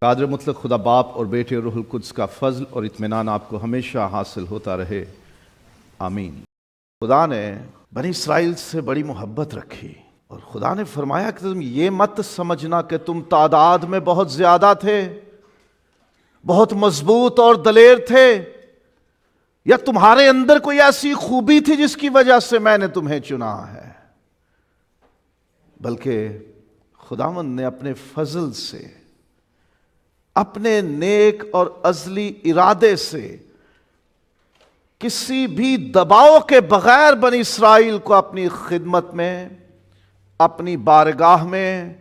قادر مطلق خدا باپ اور بیٹے اور روح القدس کا فضل اور اطمینان آپ کو ہمیشہ حاصل ہوتا رہے، آمین۔ خدا نے بنی اسرائیل سے بڑی محبت رکھی اور خدا نے فرمایا کہ تم یہ مت سمجھنا کہ تم تعداد میں بہت زیادہ تھے، بہت مضبوط اور دلیر تھے، یا تمہارے اندر کوئی ایسی خوبی تھی جس کی وجہ سے میں نے تمہیں چنا ہے، بلکہ خداوند نے اپنے فضل سے، اپنے نیک اور ازلی ارادے سے، کسی بھی دباؤ کے بغیر بنی اسرائیل کو اپنی خدمت میں، اپنی بارگاہ میں،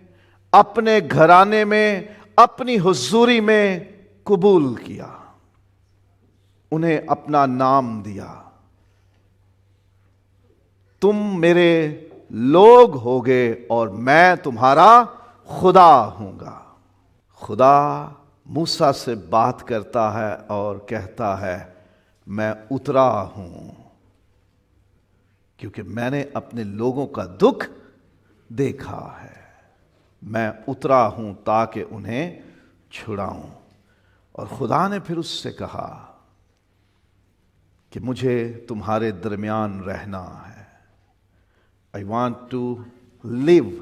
اپنے گھرانے میں، اپنی حضوری میں قبول کیا، انہیں اپنا نام دیا۔ تم میرے لوگ ہوگے اور میں تمہارا خدا ہوں گا۔ خدا موسیٰ سے بات کرتا ہے اور کہتا ہے میں اترا ہوں، کیونکہ میں نے اپنے لوگوں کا دکھ دیکھا ہے، میں اترا ہوں تاکہ انہیں چھڑاؤں۔ اور خدا نے پھر اس سے کہا کہ مجھے تمہارے درمیان رہنا ہے۔ I want to live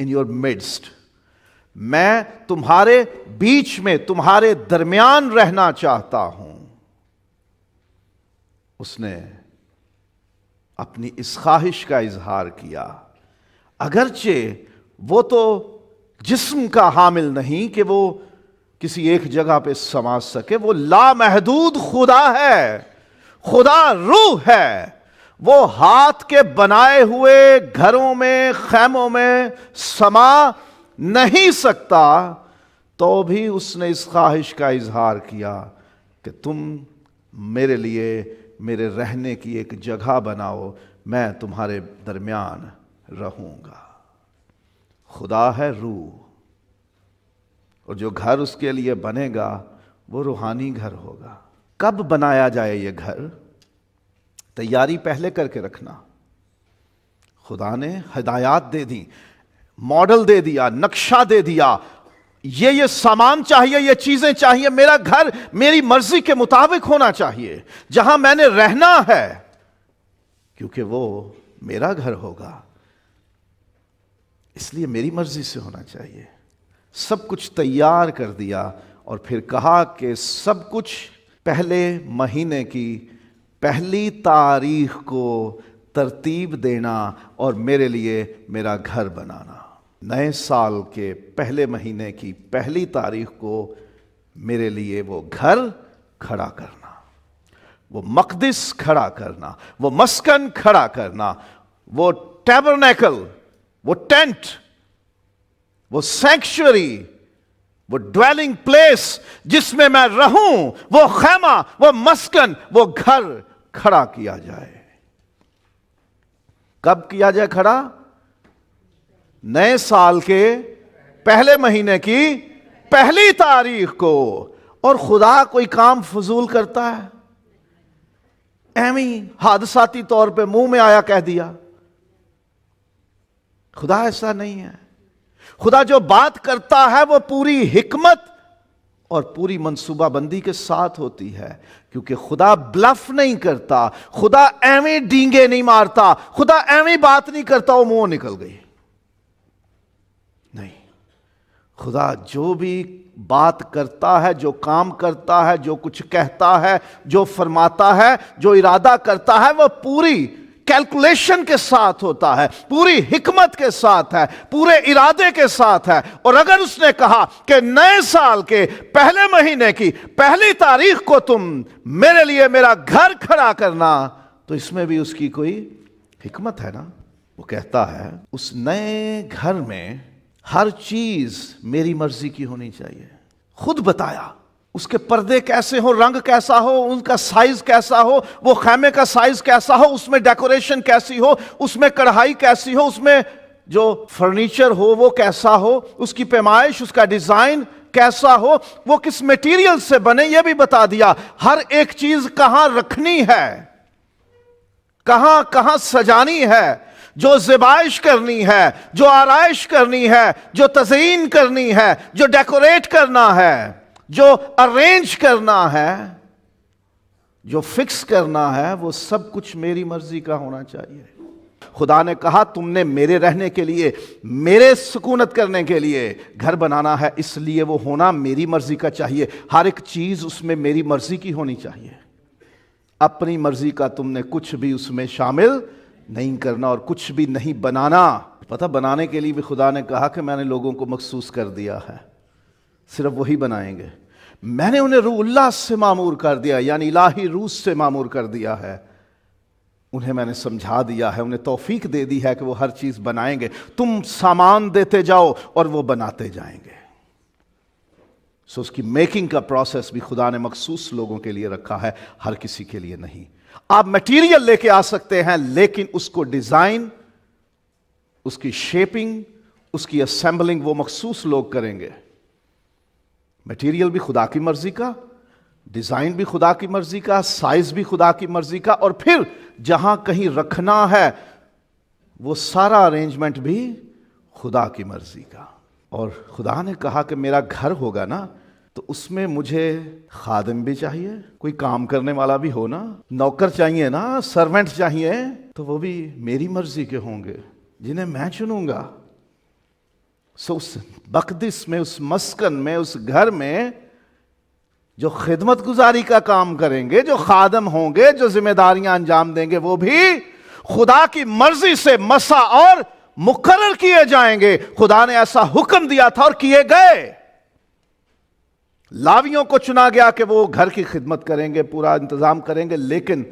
in your midst۔ میں تمہارے بیچ میں، تمہارے درمیان رہنا چاہتا ہوں۔ اس نے اپنی اس خواہش کا اظہار کیا، اگرچہ وہ تو جسم کا حامل نہیں کہ وہ کسی ایک جگہ پہ سما سکے، وہ لامحدود خدا ہے، خدا روح ہے، وہ ہاتھ کے بنائے ہوئے گھروں میں، خیموں میں سما نہیں سکتا، تو بھی اس نے اس خواہش کا اظہار کیا کہ تم میرے لیے میرے رہنے کی ایک جگہ بناؤ، میں تمہارے درمیان رہوں گا۔ خدا ہے روح، اور جو گھر اس کے لیے بنے گا وہ روحانی گھر ہوگا۔ کب بنایا جائے یہ گھر؟ تیاری پہلے کر کے رکھنا۔ خدا نے ہدایات دے دی، ماڈل دے دیا، نقشہ دے دیا، یہ سامان چاہیے، یہ چیزیں چاہیے، میرا گھر میری مرضی کے مطابق ہونا چاہیے، جہاں میں نے رہنا ہے، کیونکہ وہ میرا گھر ہوگا، اس لیے میری مرضی سے ہونا چاہیے۔ سب کچھ تیار کر دیا اور پھر کہا کہ سب کچھ پہلے مہینے کی پہلی تاریخ کو ترتیب دینا اور میرے لیے میرا گھر بنانا۔ نئے سال کے پہلے مہینے کی پہلی تاریخ کو میرے لیے وہ گھر کھڑا کرنا، وہ مقدس کھڑا کرنا، وہ مسکن کھڑا کرنا، وہ ٹیبرنیکل، وہ ٹینٹ، وہ سینکچوری، وہ ڈویلنگ پلیس جس میں میں رہوں، وہ خیمہ، وہ مسکن، وہ گھر کھڑا کیا جائے۔ کب کیا جائے کھڑا؟ نئے سال کے پہلے مہینے کی پہلی تاریخ کو۔ اور خدا کوئی کام فضول کرتا ہے؟ ایویں حادثاتی طور پہ منہ میں آیا کہہ دیا؟ خدا ایسا نہیں ہے۔ خدا جو بات کرتا ہے وہ پوری حکمت اور پوری منصوبہ بندی کے ساتھ ہوتی ہے، کیونکہ خدا بلف نہیں کرتا، خدا ایویں ڈینگے نہیں مارتا، خدا ایویں بات نہیں کرتا وہ منہ نکل گئی، نہیں۔ خدا جو بھی بات کرتا ہے، جو کام کرتا ہے، جو کچھ کہتا ہے، جو فرماتا ہے، جو ارادہ کرتا ہے، وہ پوری کیلکولیشن کے ساتھ ہوتا ہے، پوری حکمت کے ساتھ ہے، پورے ارادے کے ساتھ ہے۔ اور اگر اس نے کہا کہ نئے سال کے پہلے مہینے کی پہلی تاریخ کو تم میرے لیے میرا گھر کھڑا کرنا، تو اس میں بھی اس کی کوئی حکمت ہے نا۔ وہ کہتا ہے اس نئے گھر میں ہر چیز میری مرضی کی ہونی چاہیے۔ خود بتایا اس کے پردے کیسے ہو، رنگ کیسا ہو، ان کا سائز کیسا ہو، وہ خیمے کا سائز کیسا ہو، اس میں ڈیکوریشن کیسی ہو، اس میں کڑھائی کیسی ہو، اس میں جو فرنیچر ہو وہ کیسا ہو، اس کی پیمائش، اس کا ڈیزائن کیسا ہو، وہ کس میٹیریل سے بنے یہ بھی بتا دیا۔ ہر ایک چیز کہاں رکھنی ہے، کہاں کہاں سجانی ہے، جو ذبائش کرنی ہے، جو آرائش کرنی ہے، جو تزئین کرنی ہے، جو ڈیکوریٹ کرنا ہے، جو ارینج کرنا ہے، جو فکس کرنا ہے، وہ سب کچھ میری مرضی کا ہونا چاہیے۔ خدا نے کہا تم نے میرے رہنے کے لیے، میرے سکونت کرنے کے لیے گھر بنانا ہے، اس لیے وہ ہونا میری مرضی کا چاہیے۔ ہر ایک چیز اس میں میری مرضی کی ہونی چاہیے۔ اپنی مرضی کا تم نے کچھ بھی اس میں شامل نہیں کرنا اور کچھ بھی نہیں بنانا۔ پتہ بنانے کے لیے بھی خدا نے کہا کہ میں نے لوگوں کو مخصوص کر دیا ہے، صرف وہی بنائیں گے۔ میں نے انہیں روح اللہ سے معمور کر دیا، یعنی الہی روح سے معمور کر دیا ہے۔ انہیں میں نے سمجھا دیا ہے، انہیں توفیق دے دی ہے کہ وہ ہر چیز بنائیں گے۔ تم سامان دیتے جاؤ اور وہ بناتے جائیں گے۔ سو اس کی میکنگ کا پروسیس بھی خدا نے مخصوص لوگوں کے لیے رکھا ہے، ہر کسی کے لیے نہیں۔ آپ میٹیریل لے کے آ سکتے ہیں، لیکن اس کو ڈیزائن، اس کی شیپنگ، اس کی اسمبلنگ وہ مخصوص لوگ کریں گے۔ میٹیریل بھی خدا کی مرضی کا، ڈیزائن بھی خدا کی مرضی کا، سائز بھی خدا کی مرضی کا، اور پھر جہاں کہیں رکھنا ہے وہ سارا ارینجمنٹ بھی خدا کی مرضی کا۔ اور خدا نے کہا کہ میرا گھر ہوگا نا تو اس میں مجھے خادم بھی چاہیے، کوئی کام کرنے والا بھی ہو نا، نوکر چاہیے نا، سرونٹ چاہیے، تو وہ بھی میری مرضی کے ہوں گے جنہیں میں چنوں گا۔ سو اس مقدس میں، اس مسکن میں، اس گھر میں جو خدمت گزاری کا کام کریں گے، جو خادم ہوں گے، جو ذمہ داریاں انجام دیں گے، وہ بھی خدا کی مرضی سے مسا اور مقرر کیے جائیں گے۔ خدا نے ایسا حکم دیا تھا اور کیے گئے۔ لاویوں کو چنا گیا کہ وہ گھر کی خدمت کریں گے، پورا انتظام کریں گے، لیکن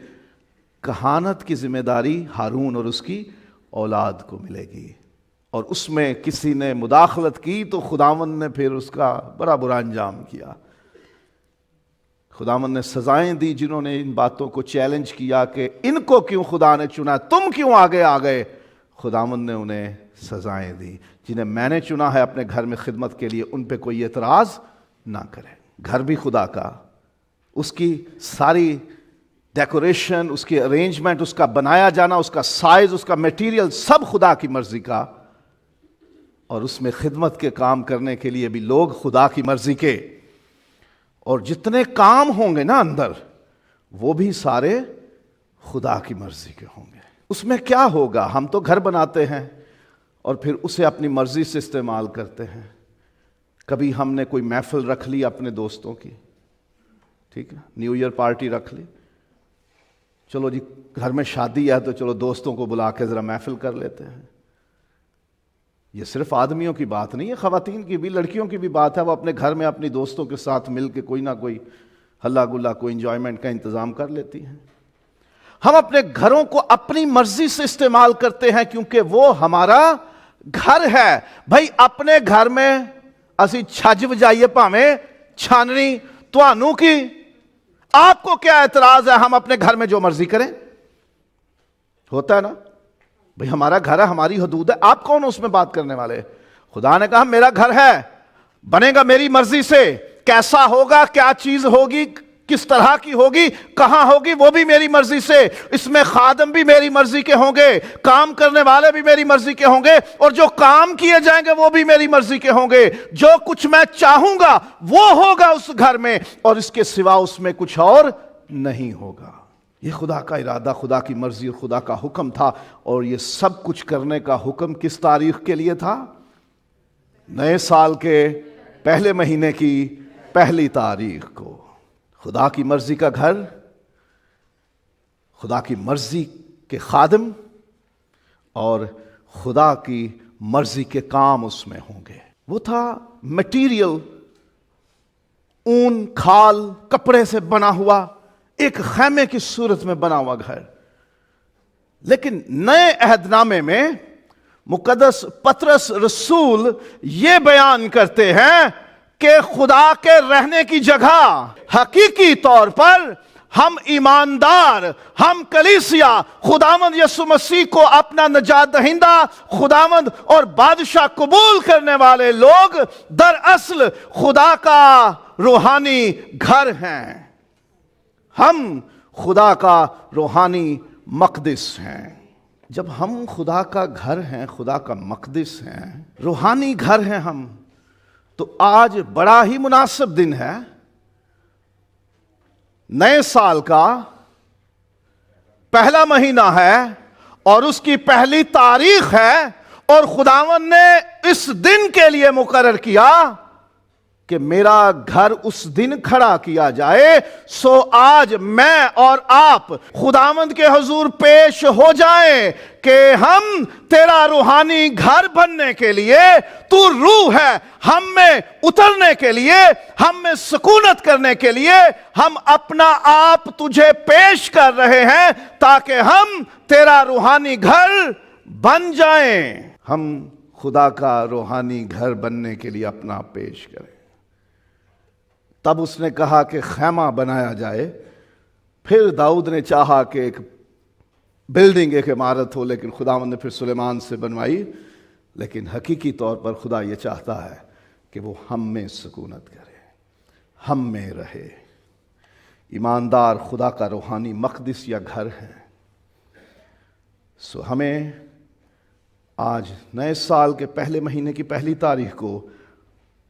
کہانت کی ذمہ داری ہارون اور اس کی اولاد کو ملے گی۔ اور اس میں کسی نے مداخلت کی تو خداوند نے پھر اس کا بڑا برا انجام کیا۔ خداوند نے سزائیں دی جنہوں نے ان باتوں کو چیلنج کیا کہ ان کو کیوں خدا نے چنا، تم کیوں آگے آ گئے۔ خداوند نے انہیں سزائیں دی۔ جنہیں میں نے چنا ہے اپنے گھر میں خدمت کے لیے، ان پہ کوئی اعتراض نہ کرے۔ گھر بھی خدا کا، اس کی ساری ڈیکوریشن، اس کی ارینجمنٹ، اس کا بنایا جانا، اس کا سائز، اس کا میٹیریل، سب خدا کی مرضی کا، اور اس میں خدمت کے کام کرنے کے لیے بھی لوگ خدا کی مرضی کے۔ اور جتنے کام ہوں گے نا اندر، وہ بھی سارے خدا کی مرضی کے ہوں گے۔ اس میں کیا ہوگا؟ ہم تو گھر بناتے ہیں اور پھر اسے اپنی مرضی سے استعمال کرتے ہیں۔ کبھی ہم نے کوئی محفل رکھ لی اپنے دوستوں کی، ٹھیک ہے، نیو ایئر پارٹی رکھ لی، چلو جی گھر میں شادی ہے تو چلو دوستوں کو بلا کے ذرا محفل کر لیتے ہیں۔ یہ صرف آدمیوں کی بات نہیں ہے، خواتین کی بھی، لڑکیوں کی بھی بات ہے۔ وہ اپنے گھر میں اپنی دوستوں کے ساتھ مل کے کوئی نہ کوئی ہلا گلا، کوئی انجوائمنٹ کا انتظام کر لیتی ہیں۔ ہم اپنے گھروں کو اپنی مرضی سے استعمال کرتے ہیں کیونکہ وہ ہمارا گھر ہے۔ بھائی اپنے گھر میں اسی چھج بجائیے پاویں چھاننی توانوں کی، آپ کو کیا اعتراض ہے ہم اپنے گھر میں جو مرضی کریں؟ ہوتا ہے نا بھئی، ہمارا گھر ہے، ہماری حدود ہے، آپ کون اس میں بات کرنے والے؟ خدا نے کہا میرا گھر ہے، بنے گا میری مرضی سے، کیسا ہوگا، کیا چیز ہوگی، کس طرح کی ہوگی، کہاں ہوگی، وہ بھی میری مرضی سے۔ اس میں خادم بھی میری مرضی کے ہوں گے، کام کرنے والے بھی میری مرضی کے ہوں گے، اور جو کام کیے جائیں گے وہ بھی میری مرضی کے ہوں گے۔ جو کچھ میں چاہوں گا وہ ہوگا اس گھر میں، اور اس کے سوا اس میں کچھ اور نہیں ہوگا۔ یہ خدا کا ارادہ، خدا کی مرضی اور خدا کا حکم تھا۔ اور یہ سب کچھ کرنے کا حکم کس تاریخ کے لیے تھا؟ نئے سال کے پہلے مہینے کی پہلی تاریخ کو۔ خدا کی مرضی کا گھر، خدا کی مرضی کے خادم، اور خدا کی مرضی کے کام اس میں ہوں گے۔ وہ تھا میٹیریل، اون، کھال، کپڑے سے بنا ہوا ایک خیمے کی صورت میں بنا ہوا گھر۔ لیکن نئے عہد نامے میں مقدس پطرس رسول یہ بیان کرتے ہیں کہ خدا کے رہنے کی جگہ حقیقی طور پر ہم ایماندار، ہم کلیسیا، خداوند یسوع مسیح کو اپنا نجات دہندہ، خداوند اور بادشاہ قبول کرنے والے لوگ دراصل خدا کا روحانی گھر ہیں۔ ہم خدا کا روحانی مقدس ہیں۔ جب ہم خدا کا گھر ہیں، خدا کا مقدس ہیں، روحانی گھر ہیں ہم، تو آج بڑا ہی مناسب دن ہے، نئے سال کا پہلا مہینہ ہے اور اس کی پہلی تاریخ ہے، اور خداوند نے اس دن کے لیے مقرر کیا کہ میرا گھر اس دن کھڑا کیا جائے۔ سو آج میں اور آپ خداوند کے حضور پیش ہو جائیں کہ ہم تیرا روحانی گھر بننے کے لیے، تو روح ہے، ہم میں اترنے کے لیے، ہم میں سکونت کرنے کے لیے ہم اپنا آپ تجھے پیش کر رہے ہیں، تاکہ ہم تیرا روحانی گھر بن جائیں۔ ہم خدا کا روحانی گھر بننے کے لیے اپنا آپ پیش کریں۔ تب اس نے کہا کہ خیمہ بنایا جائے، پھر داؤد نے چاہا کہ ایک بلڈنگ، ایک عمارت ہو، لیکن خداوند نے پھر سلیمان سے بنوائی۔ لیکن حقیقی طور پر خدا یہ چاہتا ہے کہ وہ ہم میں سکونت کرے، ہم میں رہے۔ ایماندار خدا کا روحانی مقدس یا گھر ہے۔ سو ہمیں آج نئے سال کے پہلے مہینے کی پہلی تاریخ کو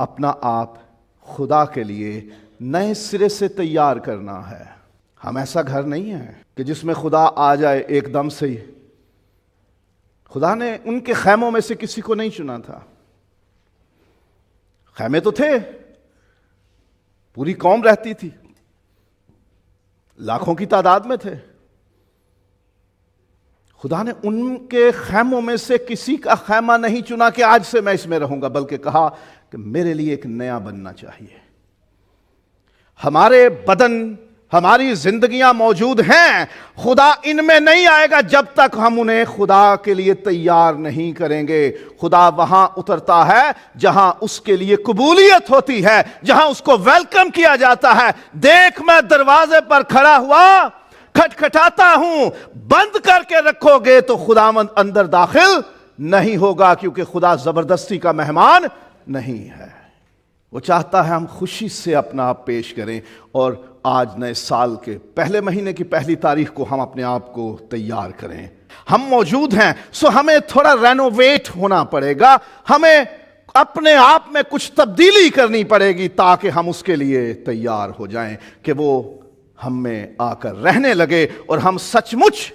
اپنا آپ خدا کے لیے نئے سرے سے تیار کرنا ہے۔ ہم ایسا گھر نہیں ہیں کہ جس میں خدا آ جائے ایک دم سے ہی۔ خدا نے ان کے خیموں میں سے کسی کو نہیں چنا تھا۔ خیمے تو تھے، پوری قوم رہتی تھی، لاکھوں کی تعداد میں تھے۔ خدا نے ان کے خیموں میں سے کسی کا خیمہ نہیں چنا کہ آج سے میں اس میں رہوں گا، بلکہ کہا کہ میرے لیے ایک نیا بننا چاہیے۔ ہمارے بدن، ہماری زندگیاں موجود ہیں، خدا ان میں نہیں آئے گا جب تک ہم انہیں خدا کے لیے تیار نہیں کریں گے۔ خدا وہاں اترتا ہے جہاں اس کے لیے قبولیت ہوتی ہے، جہاں اس کو ویلکم کیا جاتا ہے۔ دیکھ میں دروازے پر کھڑا ہوا، کھٹکھٹاتا ہوں، بند کر کے رکھو گے تو خداوند اندر داخل نہیں ہوگا، کیونکہ خدا زبردستی کا مہمان نہیں ہے۔ وہ چاہتا ہے ہم خوشی سے اپنا آپ پیش کریں، اور آج نئے سال کے پہلے مہینے کی پہلی تاریخ کو ہم اپنے آپ کو تیار کریں۔ ہم موجود ہیں، سو ہمیں تھوڑا رینوویٹ ہونا پڑے گا، ہمیں اپنے آپ میں کچھ تبدیلی کرنی پڑے گی تاکہ ہم اس کے لیے تیار ہو جائیں کہ وہ ہم میں آ کر رہنے لگے اور ہم سچ مچ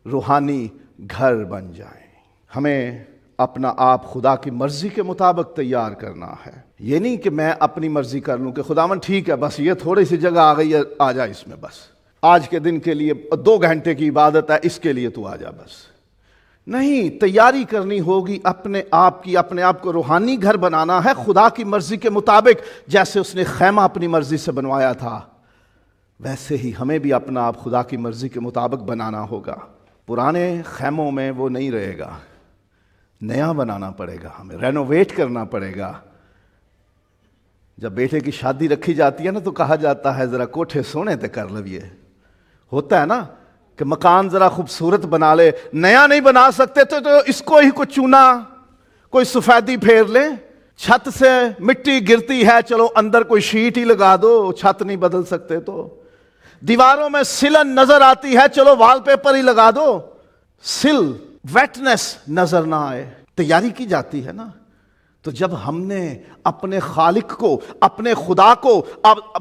روحانی گھر بن جائیں۔ ہمیں اپنا آپ خدا کی مرضی کے مطابق تیار کرنا ہے۔ یہ نہیں کہ میں اپنی مرضی کر لوں کہ خداوند ٹھیک ہے، بس یہ تھوڑی سی جگہ آ گئی ہے، آ جا اس میں، بس آج کے دن کے لیے 2 گھنٹے کی عبادت ہے، اس کے لیے تو آ جا۔ بس نہیں، تیاری کرنی ہوگی اپنے آپ کی، اپنے آپ کو روحانی گھر بنانا ہے خدا کی مرضی کے مطابق۔ جیسے اس نے خیمہ اپنی مرضی سے بنوایا تھا، ویسے ہی ہمیں بھی اپنا آپ خدا کی مرضی کے مطابق بنانا ہوگا۔ پرانے خیموں میں وہ نہیں رہے گا، نیا بنانا پڑے گا، ہمیں رینوویٹ کرنا پڑے گا۔ جب بیٹے کی شادی رکھی جاتی ہے نا، تو کہا جاتا ہے ذرا کوٹھے سونے تے کر لویے۔ ہوتا ہے نا کہ مکان ذرا خوبصورت بنا لے، نیا نہیں بنا سکتے تو اس کو ہی کوئی چونا، کوئی سفیدی پھیر لیں۔ چھت سے مٹی گرتی ہے، چلو اندر کوئی شیٹ ہی لگا دو، چھت نہیں بدل سکتے تو۔ دیواروں میں سلن نظر آتی ہے، چلو وال پیپر ہی لگا دو، سل ویٹنس نظر نہ آئے۔ تیاری کی جاتی ہے نا۔ تو جب ہم نے اپنے خالق کو، اپنے خدا کو،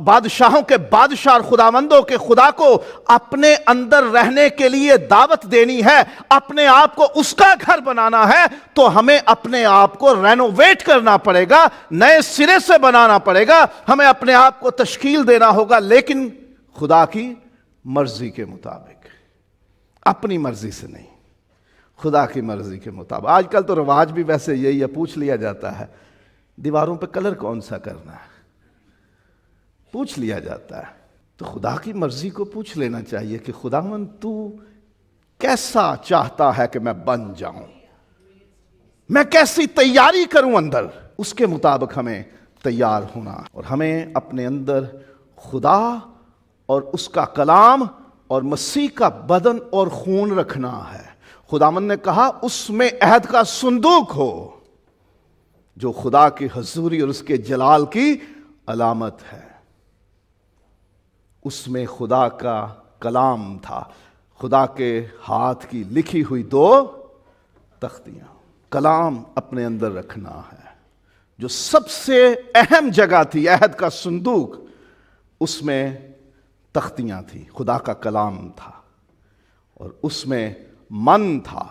بادشاہوں کے بادشاہ اور خداوندوں کے خدا کو اپنے اندر رہنے کے لیے دعوت دینی ہے، اپنے آپ کو اس کا گھر بنانا ہے، تو ہمیں اپنے آپ کو رینوویٹ کرنا پڑے گا، نئے سرے سے بنانا پڑے گا، ہمیں اپنے آپ کو تشکیل دینا ہوگا، لیکن خدا کی مرضی کے مطابق، اپنی مرضی سے نہیں، خدا کی مرضی کے مطابق۔ آج کل تو رواج بھی ویسے یہی ہے، پوچھ لیا جاتا ہے دیواروں پہ کلر کون سا کرنا ہے، پوچھ لیا جاتا ہے۔ تو خدا کی مرضی کو پوچھ لینا چاہیے کہ خداوند تو کیسا چاہتا ہے کہ میں بن جاؤں، میں کیسی تیاری کروں اندر، اس کے مطابق ہمیں تیار ہونا، اور ہمیں اپنے اندر خدا اور اس کا کلام اور مسیح کا بدن اور خون رکھنا ہے۔ خداوند نے کہا اس میں عہد کا صندوق ہو، جو خدا کی حضوری اور اس کے جلال کی علامت ہے۔ اس میں خدا کا کلام تھا، خدا کے ہاتھ کی لکھی ہوئی 2 تختیاں، کلام اپنے اندر رکھنا ہے۔ جو سب سے اہم جگہ تھی عہد کا صندوق، اس میں تختیاں تھی، خدا کا کلام تھا، اور اس میں من تھا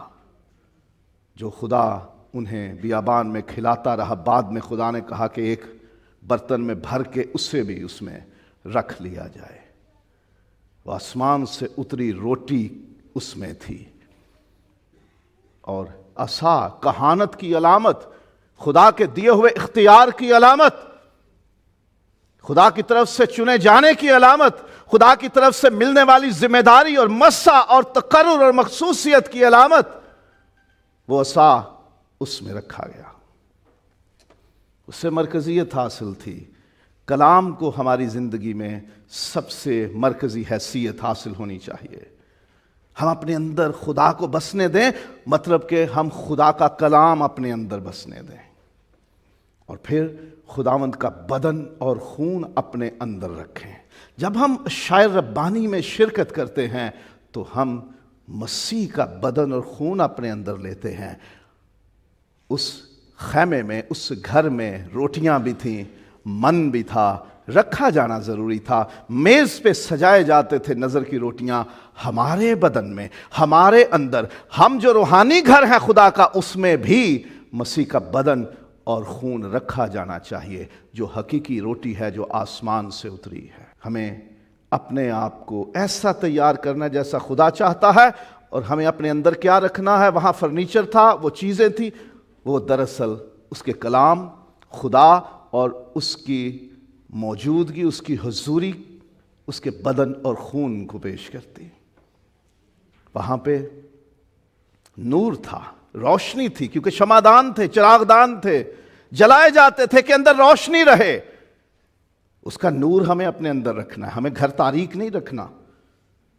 جو خدا انہیں بیابان میں کھلاتا رہا۔ بعد میں خدا نے کہا کہ ایک برتن میں بھر کے اسے بھی اس میں رکھ لیا جائے۔ وہ آسمان سے اتری روٹی اس میں تھی، اور عصا کہانت کی علامت، خدا کے دیے ہوئے اختیار کی علامت، خدا کی طرف سے چنے جانے کی علامت، خدا کی طرف سے ملنے والی ذمہ داری اور مسا اور تقرر اور مخصوصیت کی علامت، وہ عصا اس میں رکھا گیا۔ اس سے مرکزیت حاصل تھی۔ کلام کو ہماری زندگی میں سب سے مرکزی حیثیت حاصل ہونی چاہیے۔ ہم اپنے اندر خدا کو بسنے دیں، مطلب کہ ہم خدا کا کلام اپنے اندر بسنے دیں، اور پھر خداوند کا بدن اور خون اپنے اندر رکھیں۔ جب ہم شاعر ربانی میں شرکت کرتے ہیں تو ہم مسیح کا بدن اور خون اپنے اندر لیتے ہیں۔ اس خیمے میں، اس گھر میں روٹیاں بھی تھیں، من بھی تھا، رکھا جانا ضروری تھا۔ میز پہ سجائے جاتے تھے نظر کی روٹیاں۔ ہمارے بدن میں، ہمارے اندر، ہم جو روحانی گھر ہیں خدا کا، اس میں بھی مسیح کا بدن اور خون رکھا جانا چاہیے، جو حقیقی روٹی ہے جو آسمان سے اتری ہے۔ ہمیں اپنے آپ کو ایسا تیار کرنا جیسا خدا چاہتا ہے، اور ہمیں اپنے اندر کیا رکھنا ہے۔ وہاں فرنیچر تھا، وہ چیزیں تھیں، وہ دراصل اس کے کلام، خدا اور اس کی موجودگی، اس کی حضوری، اس کے بدن اور خون کو پیش کرتی۔ وہاں پہ نور تھا، روشنی تھی، کیونکہ شمعدان تھے، چراغدان تھے، جلائے جاتے تھے کہ اندر روشنی رہے۔ اس کا نور ہمیں اپنے اندر رکھنا ہے۔ ہمیں گھر تاریک نہیں رکھنا۔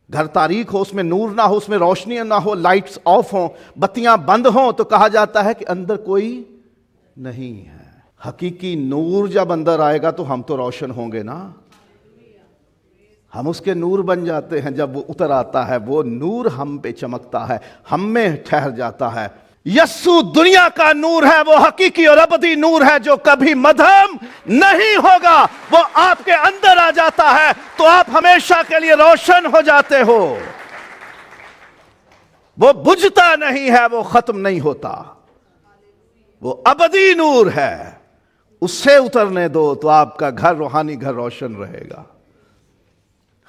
گھر تاریک ہو، اس میں نور نہ ہو، اس میں روشنی نہ ہو، لائٹس آف ہوں، بتیاں بند ہوں، تو کہا جاتا ہے کہ اندر کوئی نہیں ہے۔ حقیقی نور جب اندر آئے گا تو ہم تو روشن ہوں گے نا۔ ہم اس کے نور بن جاتے ہیں جب وہ اتر آتا ہے، وہ نور ہم پہ چمکتا ہے، ہم میں ٹھہر جاتا ہے۔ یسوع دنیا کا نور ہے، وہ حقیقی اور ابدی نور ہے جو کبھی مدھم نہیں ہوگا۔ وہ آپ کے اندر آ جاتا ہے تو آپ ہمیشہ کے لیے روشن ہو جاتے ہو۔ وہ بجھتا نہیں ہے، وہ ختم نہیں ہوتا، وہ ابدی نور ہے۔ اس سے اترنے دو تو آپ کا گھر، روحانی گھر، روشن رہے گا۔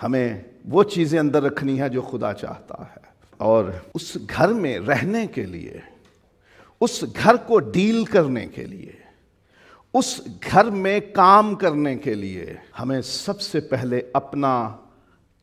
ہمیں وہ چیزیں اندر رکھنی ہے جو خدا چاہتا ہے، اور اس گھر میں رہنے کے لیے، اس گھر کو ڈیل کرنے کے لیے، اس گھر میں کام کرنے کے لیے ہمیں سب سے پہلے اپنا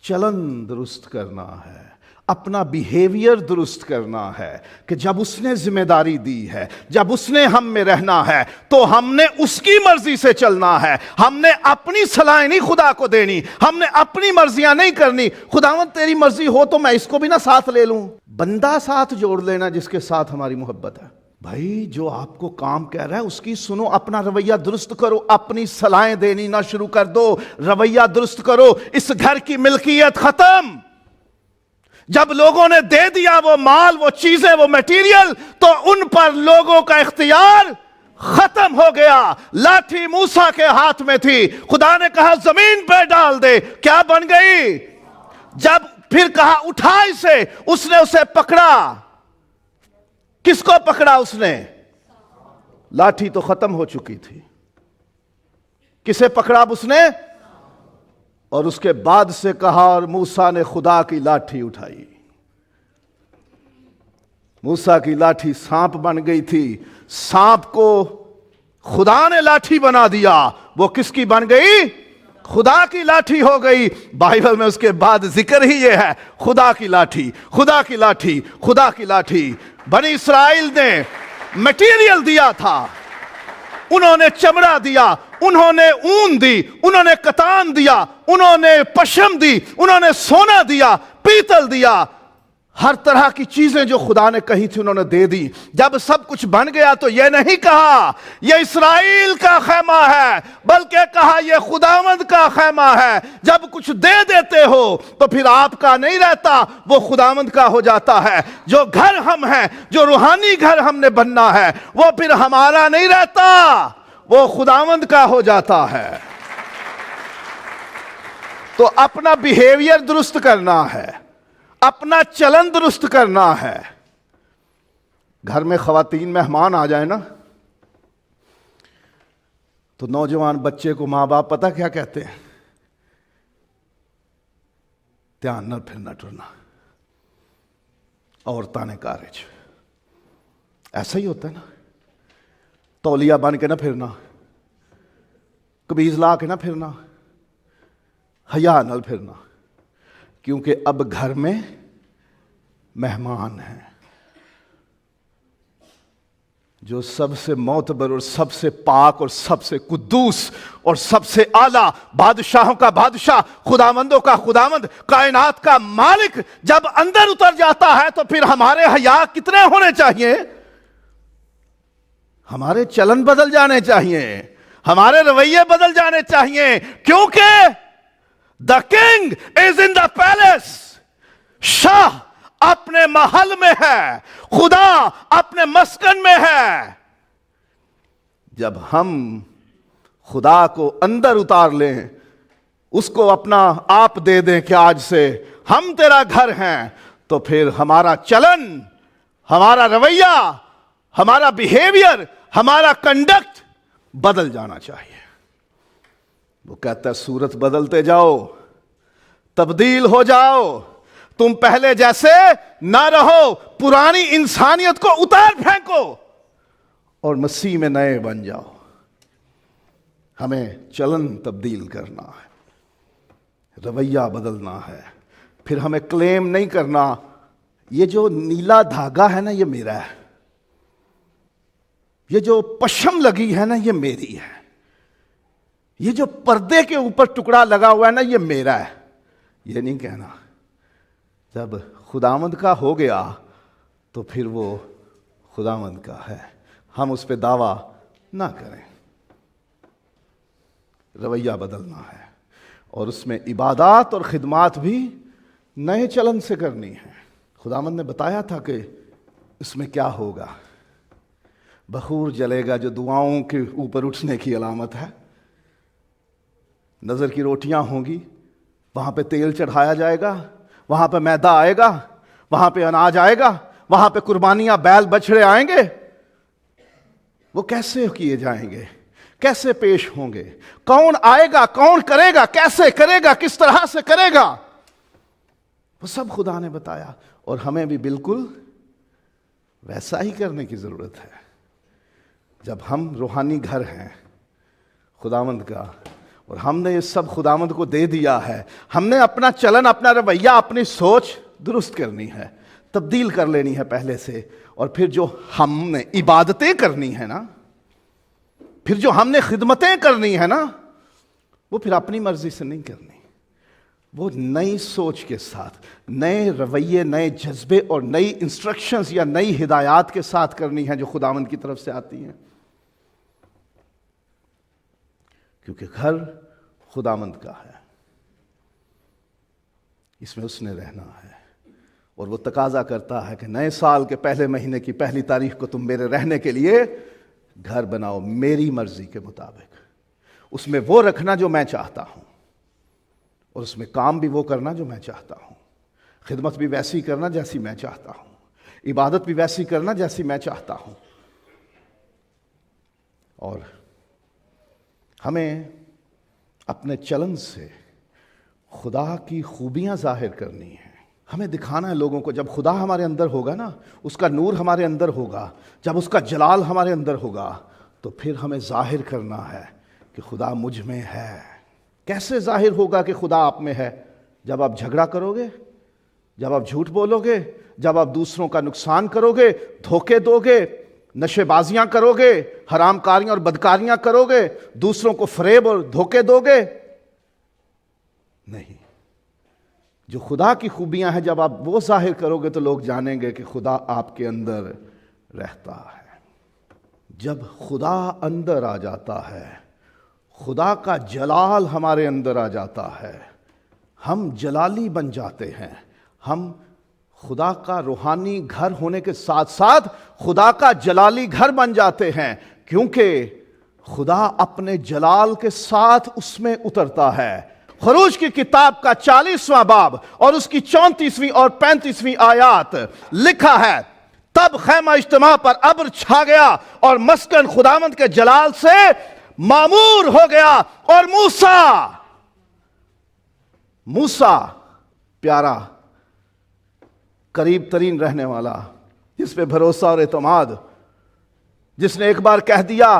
چلن درست کرنا ہے، اپنا بیہیویئر درست کرنا ہے، کہ جب اس نے ذمہ داری دی ہے، جب اس نے ہم میں رہنا ہے، تو ہم نے اس کی مرضی سے چلنا ہے۔ ہم نے اپنی صلاحیں نہیں خدا کو دینی، ہم نے اپنی مرضیاں نہیں کرنی۔ خداوند تیری مرضی ہو تو میں اس کو بھی نہ ساتھ لے لوں۔ بندہ ساتھ جوڑ لینا جس کے ساتھ ہماری محبت ہے۔ بھائی جو آپ کو کام کہہ رہا ہے اس کی سنو، اپنا رویہ درست کرو، اپنی صلاحیں دینی نہ شروع کر دو، رویہ درست کرو۔ اس گھر کی ملکیت ختم۔ جب لوگوں نے دے دیا وہ مال، وہ چیزیں، وہ میٹیریل، تو ان پر لوگوں کا اختیار ختم ہو گیا۔ لاٹھی موسیٰ کے ہاتھ میں تھی، خدا نے کہا زمین پہ ڈال دے، کیا بن گئی؟ جب پھر کہا اٹھا اسے، اس نے اسے پکڑا۔ کس کو پکڑا اس نے؟ لاٹھی تو ختم ہو چکی تھی۔ کسے پکڑا اب اس نے؟ اور اس کے بعد سے کہا، اور موسیٰ نے خدا کی لاٹھی اٹھائی۔ موسیٰ کی لاٹھی سانپ بن گئی تھی، سانپ کو خدا نے لاٹھی بنا دیا۔ وہ کس کی بن گئی؟ خدا کی لاٹھی ہو گئی۔ بائبل میں اس کے بعد ذکر ہی یہ ہے، خدا کی لاٹھی، خدا کی لاٹھی، خدا کی لاٹھی۔ بنی اسرائیل نے میٹیریل دیا تھا، انہوں نے چمڑا دیا، انہوں نے اون دی، انہوں نے کتان دیا، انہوں نے پشم دی، انہوں نے سونا دیا، پیتل دیا۔ ہر طرح کی چیزیں جو خدا نے کہی تھی انہوں نے دے دی. جب سب کچھ بن گیا تو یہ نہیں کہا یہ اسرائیل کا خیمہ ہے، بلکہ کہا یہ خداوند کا خیمہ ہے. جب کچھ دے دیتے ہو تو پھر آپ کا نہیں رہتا، وہ خداوند کا ہو جاتا ہے. جو گھر ہم ہیں، جو روحانی گھر ہم نے بننا ہے، وہ پھر ہمارا نہیں رہتا، وہ خداوند کا ہو جاتا ہے. تو اپنا بیہیویئر درست کرنا ہے، اپنا چلن درست کرنا ہے. گھر میں خواتین مہمان آ جائیں نا تو نوجوان بچے کو ماں باپ پتہ کیا کہتے ہیں؟ دھیان نہ پھرنا ٹرنا، عورتاں نے کارج. ایسا ہی ہوتا ہے نا، تولیہ بن کے نہ پھرنا، قمیض لا کے نہ پھرنا، حیا نہ پھرنا، کیونکہ اب گھر میں مہمان ہیں جو سب سے معتبر اور سب سے پاک اور سب سے قدوس اور سب سے اعلیٰ بادشاہوں کا بادشاہ، خداوندوں کا خداوند، کائنات کا مالک جب اندر اتر جاتا ہے تو پھر ہمارے حیا کتنے ہونے چاہیے؟ ہمارے چلن بدل جانے چاہیے، ہمارے رویے بدل جانے چاہیے، کیونکہ The king is in the palace. شاہ اپنے محل میں ہے، خدا اپنے مسکن میں ہے. جب ہم خدا کو اندر اتار لیں، اس کو اپنا آپ دے دیں کہ آج سے ہم تیرا گھر ہیں، تو پھر ہمارا چلن، ہمارا رویہ، ہمارا بیہیویئر، ہمارا کنڈکٹ بدل جانا چاہیے. وہ کہتا ہے صورت بدلتے جاؤ، تبدیل ہو جاؤ، تم پہلے جیسے نہ رہو، پرانی انسانیت کو اتار پھینکو اور مسیح میں نئے بن جاؤ. ہمیں چلن تبدیل کرنا ہے، رویہ بدلنا ہے. پھر ہمیں کلیم نہیں کرنا یہ جو نیلا دھاگا ہے نا یہ میرا ہے، یہ جو پشم لگی ہے نا یہ میری ہے، یہ جو پردے کے اوپر ٹکڑا لگا ہوا ہے نا یہ میرا ہے. یہ نہیں کہنا. جب خداوند کا ہو گیا تو پھر وہ خداوند کا ہے، ہم اس پہ دعویٰ نہ کریں. رویہ بدلنا ہے اور اس میں عبادات اور خدمات بھی نئے چلن سے کرنی ہے. خداوند نے بتایا تھا کہ اس میں کیا ہوگا. بخور جلے گا جو دعاؤں کے اوپر اٹھنے کی علامت ہے. نظر کی روٹیاں ہوں گی، وہاں پہ تیل چڑھایا جائے گا، وہاں پہ میدا آئے گا، وہاں پہ اناج آئے گا، وہاں پہ قربانیاں بیل بچڑے آئیں گے. وہ کیسے کیے جائیں گے؟ کیسے پیش ہوں گے؟ کون آئے گا؟ کون کرے گا؟ کیسے کرے گا؟ کس طرح سے کرے گا؟ وہ سب خدا نے بتایا. اور ہمیں بھی بالکل ویسا ہی کرنے کی ضرورت ہے. جب ہم روحانی گھر ہیں خداوند کا اور ہم نے یہ سب خداوند کو دے دیا ہے، ہم نے اپنا چلن، اپنا رویہ، اپنی سوچ درست کرنی ہے، تبدیل کر لینی ہے پہلے سے. اور پھر جو ہم نے عبادتیں کرنی ہے نا، پھر جو ہم نے خدمتیں کرنی ہے نا، وہ پھر اپنی مرضی سے نہیں کرنی. وہ نئی سوچ کے ساتھ، نئے رویے، نئے جذبے اور نئی انسٹرکشنز یا نئی ہدایات کے ساتھ کرنی ہے جو خداوند کی طرف سے آتی ہیں. کیونکہ گھر خداوند کا ہے، اس میں اس نے رہنا ہے. اور وہ تقاضا کرتا ہے کہ نئے سال کے پہلے مہینے کی پہلی تاریخ کو تم میرے رہنے کے لیے گھر بناؤ میری مرضی کے مطابق. اس میں وہ رکھنا جو میں چاہتا ہوں، اور اس میں کام بھی وہ کرنا جو میں چاہتا ہوں، خدمت بھی ویسی کرنا جیسی میں چاہتا ہوں، عبادت بھی ویسی کرنا جیسی میں چاہتا ہوں. اور ہمیں اپنے چلن سے خدا کی خوبیاں ظاہر کرنی ہیں. ہمیں دکھانا ہے لوگوں کو. جب خدا ہمارے اندر ہوگا نا، اس کا نور ہمارے اندر ہوگا، جب اس کا جلال ہمارے اندر ہوگا، تو پھر ہمیں ظاہر کرنا ہے کہ خدا مجھ میں ہے. کیسے ظاہر ہوگا کہ خدا آپ میں ہے؟ جب آپ جھگڑا کرو گے، جب آپ جھوٹ بولو گے، جب آپ دوسروں کا نقصان کرو گے، دھوکے دو گے، نشے بازیاں کرو گے، حرام کاریاں اور بدکاریاں کرو گے، دوسروں کو فریب اور دھوکے دو گے. نہیں، جو خدا کی خوبیاں ہیں جب آپ وہ ظاہر کرو گے تو لوگ جانیں گے کہ خدا آپ کے اندر رہتا ہے۔ جب خدا اندر آ جاتا ہے، خدا کا جلال ہمارے اندر آ جاتا ہے، ہم جلالی بن جاتے ہیں۔ ہم خدا کا روحانی گھر ہونے کے ساتھ ساتھ خدا کا جلالی گھر بن جاتے ہیں، کیونکہ خدا اپنے جلال کے ساتھ اس میں اترتا ہے۔ خروج کی کتاب کا 40واں باب اور اس کی 34ویں اور 35ویں آیات لکھا ہے، تب خیمہ اجتماع پر ابر چھا گیا اور مسکن خداوند کے جلال سے معمور ہو گیا، اور موسیٰ پیارا، قریب ترین رہنے والا، جس پہ بھروسہ اور اعتماد، جس نے ایک بار کہہ دیا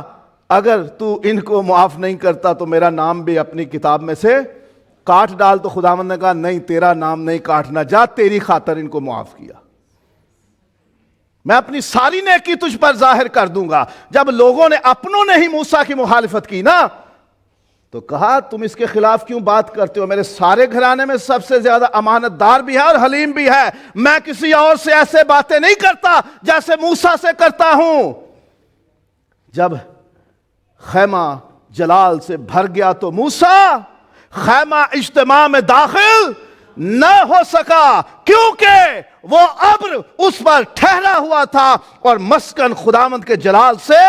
اگر تو ان کو معاف نہیں کرتا تو میرا نام بھی اپنی کتاب میں سے کاٹ ڈال، تو خداوند نے کہا نہیں، تیرا نام نہیں کاٹنا، جا، تیری خاطر ان کو معاف کیا، میں اپنی ساری نیکی تجھ پر ظاہر کر دوں گا۔ جب لوگوں نے اپنوں نے ہی موسیٰ کی مخالفت کی نا، تو کہا تم اس کے خلاف کیوں بات کرتے ہو؟ میرے سارے گھرانے میں سب سے زیادہ امانت دار بھی ہے اور حلیم بھی ہے، میں کسی اور سے ایسے باتیں نہیں کرتا جیسے موسیٰ سے کرتا ہوں۔ جب خیمہ جلال سے بھر گیا تو موسیٰ خیمہ اجتماع میں داخل نہ ہو سکا، کیونکہ وہ ابر اس پر ٹھہرا ہوا تھا اور مسکن خداوند کے جلال سے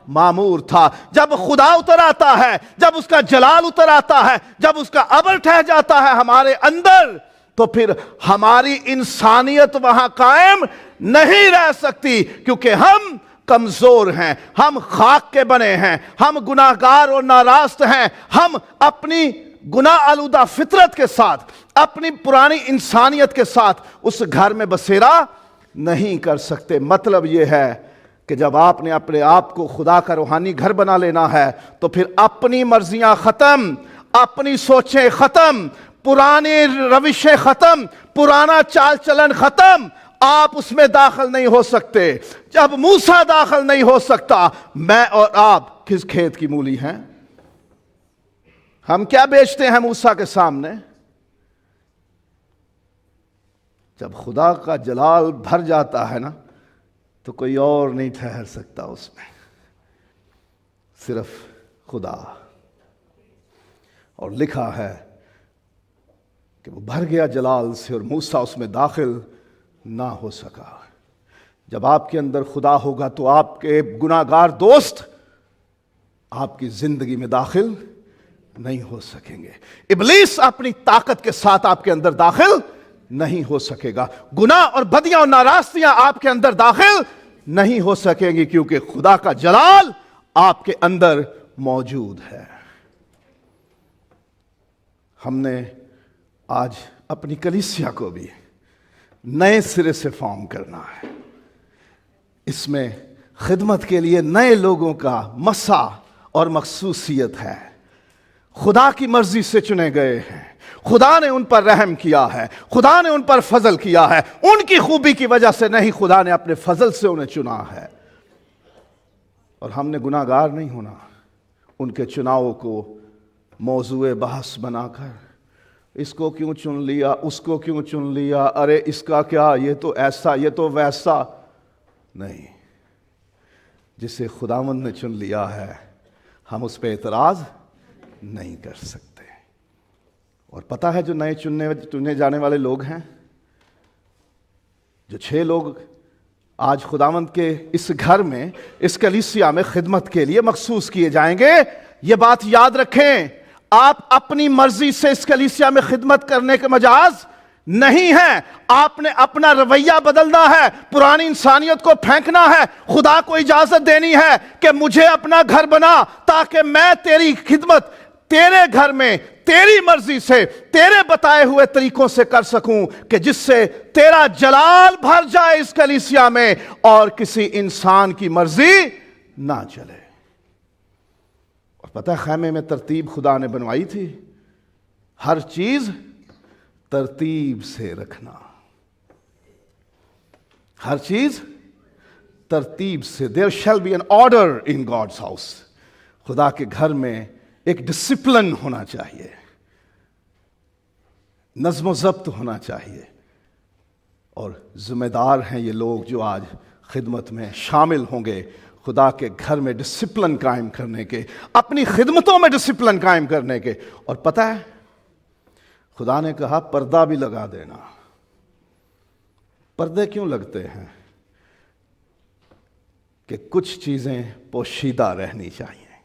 معمور تھا۔ جب خدا اتر آتا ہے، جب اس کا جلال اتر آتا ہے، جب اس کا ابر ٹھہر جاتا ہے ہمارے اندر، تو پھر ہماری انسانیت وہاں قائم نہیں رہ سکتی، کیونکہ ہم کمزور ہیں، ہم خاک کے بنے ہیں، ہم گناہگار اور ناراست ہیں، ہم اپنی گناہ آلودہ فطرت کے ساتھ، اپنی پرانی انسانیت کے ساتھ اس گھر میں بسیرا نہیں کر سکتے۔ مطلب یہ ہے کہ جب آپ نے اپنے آپ کو خدا کا روحانی گھر بنا لینا ہے تو پھر اپنی مرضیاں ختم، اپنی سوچیں ختم، پرانی روشیں ختم، پرانا چال چلن ختم، آپ اس میں داخل نہیں ہو سکتے۔ جب موسیٰ داخل نہیں ہو سکتا، میں اور آپ کس کھیت کی مولی ہیں؟ ہم کیا بیچتے ہیں موسیٰ کے سامنے؟ جب خدا کا جلال بھر جاتا ہے نا، تو کوئی اور نہیں ٹھہر سکتا اس میں، صرف خدا۔ اور لکھا ہے کہ وہ بھر گیا جلال سے اور موسیٰ اس میں داخل نہ ہو سکا۔ جب آپ کے اندر خدا ہوگا تو آپ کے گناہگار دوست آپ کی زندگی میں داخل نہیں ہو سکیں گے۔ ابلیس اپنی طاقت کے ساتھ آپ کے اندر داخل نہیں ہو سکے گا، گناہ اور بدیاں اور ناراستیاں آپ کے اندر داخل نہیں ہو سکیں گی، کیونکہ خدا کا جلال آپ کے اندر موجود ہے۔ ہم نے آج اپنی کلیسیا کو بھی نئے سرے سے فارم کرنا ہے، اس میں خدمت کے لیے نئے لوگوں کا مسا اور مخصوصیت ہے۔ خدا کی مرضی سے چنے گئے ہیں، خدا نے ان پر رحم کیا ہے، خدا نے ان پر فضل کیا ہے، ان کی خوبی کی وجہ سے نہیں، خدا نے اپنے فضل سے انہیں چنا ہے۔ اور ہم نے گناہگار نہیں ہونا ان کے چناؤ کو موضوع بحث بنا کر، اس کو کیوں چن لیا، اس کو کیوں چن لیا، ارے اس کا کیا، یہ تو ایسا، یہ تو ویسا نہیں۔ جسے خداوند نے چن لیا ہے ہم اس پہ اعتراض نہیں کر سکتے۔ اور پتہ ہے جو نئے چنے جانے والے لوگ ہیں، جو 6 لوگ آج خداوند کے اس گھر میں، اس کلیسیا میں خدمت کے لیے مخصوص کیے جائیں گے، یہ بات یاد رکھیں، آپ اپنی مرضی سے اس کلیسیا میں خدمت کرنے کے مجاز نہیں ہیں۔ آپ نے اپنا رویہ بدلنا ہے، پرانی انسانیت کو پھینکنا ہے، خدا کو اجازت دینی ہے کہ مجھے اپنا گھر بنا تاکہ میں تیری خدمت تیرے گھر میں تیری مرضی سے، تیرے بتائے ہوئے طریقوں سے کر سکوں، کہ جس سے تیرا جلال بھر جائے اس کلیسیا میں اور کسی انسان کی مرضی نہ چلے۔ اور پتہ ہے خیمے میں ترتیب خدا نے بنوائی تھی، ہر چیز ترتیب سے رکھنا، ہر چیز ترتیب سے۔ There shall be an order in God's house۔ خدا کے گھر میں ایک ڈسپلن ہونا چاہیے، نظم و ضبط ہونا چاہیے. اور ذمہ دار ہیں یہ لوگ جو آج خدمت میں شامل ہوں گے، خدا کے گھر میں ڈسپلن قائم کرنے کے، اپنی خدمتوں میں ڈسپلن قائم کرنے کے. اور پتہ ہے خدا نے کہا پردہ بھی لگا دینا. پردے کیوں لگتے ہیں؟ کہ کچھ چیزیں پوشیدہ رہنی چاہیے.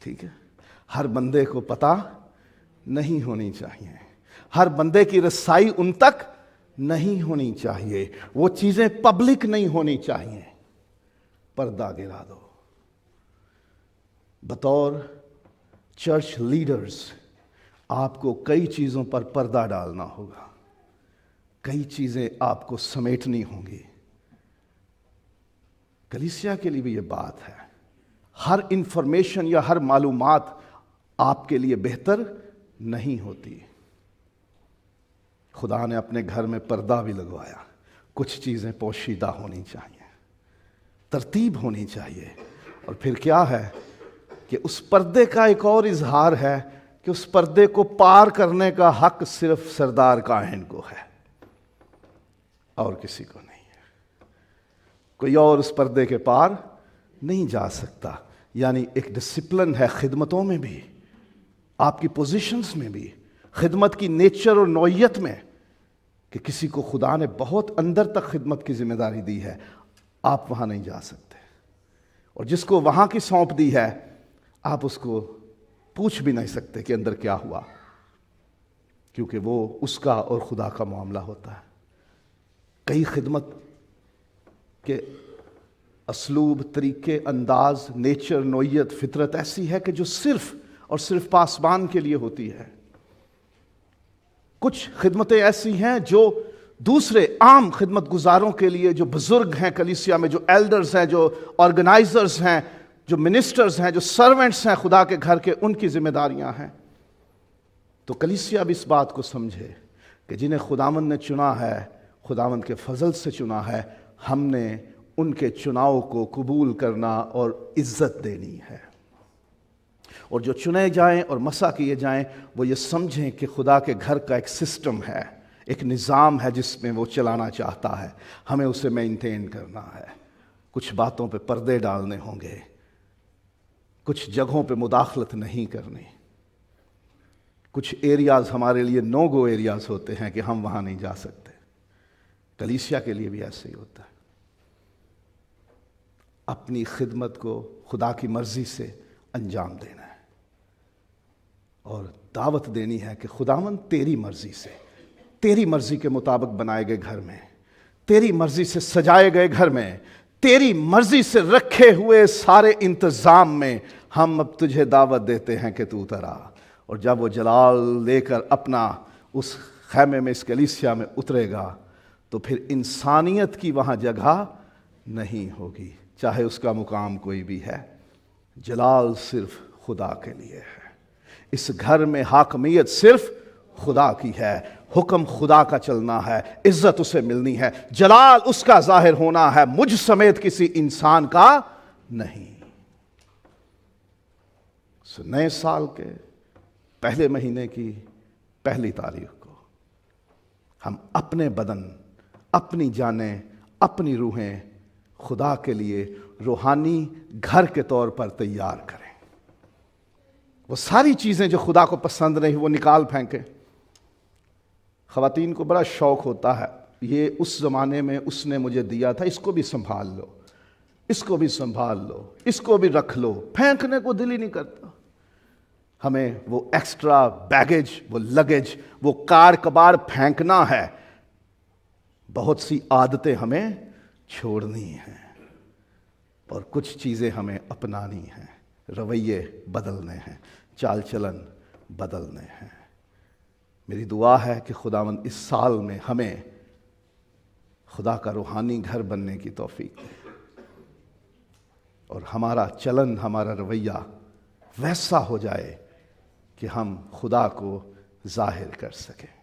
ٹھیک ہے، ہر بندے کو پتہ نہیں ہونی چاہیے، ہر بندے کی رسائی ان تک نہیں ہونی چاہیے، وہ چیزیں پبلک نہیں ہونی چاہیے. پردہ گرا دو. بطور چرچ لیڈرز آپ کو کئی چیزوں پر پردہ ڈالنا ہوگا، کئی چیزیں آپ کو سمیٹنی ہوں گی. کلیسیا کے لیے بھی یہ بات ہے، ہر انفارمیشن یا ہر معلومات آپ کے لیے بہتر نہیں ہوتی. خدا نے اپنے گھر میں پردہ بھی لگوایا. کچھ چیزیں پوشیدہ ہونی چاہیے، ترتیب ہونی چاہیے. اور پھر کیا ہے کہ اس پردے کا ایک اور اظہار ہے کہ اس پردے کو پار کرنے کا حق صرف سردار کاہن کو ہے اور کسی کو نہیں ہے. کوئی اور اس پردے کے پار نہیں جا سکتا. یعنی ایک ڈسپلن ہے خدمتوں میں بھی، آپ کی پوزیشنز میں بھی، خدمت کی نیچر اور نوعیت میں، کہ کسی کو خدا نے بہت اندر تک خدمت کی ذمہ داری دی ہے، آپ وہاں نہیں جا سکتے. اور جس کو وہاں کی سونپ دی ہے آپ اس کو پوچھ بھی نہیں سکتے کہ اندر کیا ہوا، کیونکہ وہ اس کا اور خدا کا معاملہ ہوتا ہے. کئی خدمت کے اسلوب، طریقے، انداز، نیچر، نوعیت، فطرت ایسی ہے کہ جو صرف اور صرف پاسبان کے لیے ہوتی ہے. کچھ خدمتیں ایسی ہیں جو دوسرے عام خدمت گزاروں کے لیے، جو بزرگ ہیں کلیسیا میں، جو ایلڈرز ہیں، جو آرگنائزرز ہیں، جو منسٹرز ہیں، جو سرونٹس ہیں خدا کے گھر کے، ان کی ذمہ داریاں ہیں. تو کلیسیا بھی اس بات کو سمجھے کہ جنہیں خداوند نے چنا ہے، خداوند کے فضل سے چنا ہے، ہم نے ان کے چناؤ کو قبول کرنا اور عزت دینی ہے. اور جو چنے جائیں اور مسا کیے جائیں وہ یہ سمجھیں کہ خدا کے گھر کا ایک سسٹم ہے، ایک نظام ہے جس میں وہ چلانا چاہتا ہے، ہمیں اسے مینٹین کرنا ہے. کچھ باتوں پہ پردے ڈالنے ہوں گے، کچھ جگہوں پہ مداخلت نہیں کرنی. کچھ ایریاز ہمارے لیے نو گو ایریاز ہوتے ہیں کہ ہم وہاں نہیں جا سکتے. کلیسیا کے لیے بھی ایسے ہی ہوتا ہے. اپنی خدمت کو خدا کی مرضی سے انجام دینا ہے اور دعوت دینی ہے کہ خداوند تیری مرضی سے، تیری مرضی کے مطابق بنائے گئے گھر میں، تیری مرضی سے سجائے گئے گھر میں، تیری مرضی سے رکھے ہوئے سارے انتظام میں ہم اب تجھے دعوت دیتے ہیں کہ تو اتر آ. اور جب وہ جلال لے کر اپنا اس خیمے میں، اس کلیسیا میں اترے گا تو پھر انسانیت کی وہاں جگہ نہیں ہوگی، چاہے اس کا مقام کوئی بھی ہے. جلال صرف خدا کے لیے ہے. اس گھر میں حاکمیت صرف خدا کی ہے، حکم خدا کا چلنا ہے، عزت اسے ملنی ہے، جلال اس کا ظاہر ہونا ہے، مجھ سمیت کسی انسان کا نہیں. نئے سال کے پہلے مہینے کی پہلی تاریخ کو ہم اپنے بدن، اپنی جانیں، اپنی روحیں خدا کے لیے روحانی گھر کے طور پر تیار کریں. وہ ساری چیزیں جو خدا کو پسند نہیں وہ نکال پھینکیں. خواتین کو بڑا شوق ہوتا ہے، یہ اس زمانے میں اس نے مجھے دیا تھا، اس کو بھی سنبھال لو، اس کو بھی سنبھال لو، اس کو بھی رکھ لو. پھینکنے کو دل ہی نہیں کرتا. ہمیں وہ ایکسٹرا بیگیج، وہ لگیج، وہ کار کباڑ پھینکنا ہے. بہت سی عادتیں ہمیں چھوڑنی ہیں اور کچھ چیزیں ہمیں اپنانی ہیں، رویے بدلنے ہیں، چال چلن بدلنے ہیں. میری دعا ہے کہ خداوند اس سال میں ہمیں خدا کا روحانی گھر بننے کی توفیق دے اور ہمارا چلن، ہمارا رویہ ویسا ہو جائے کہ ہم خدا کو ظاہر کر سکیں.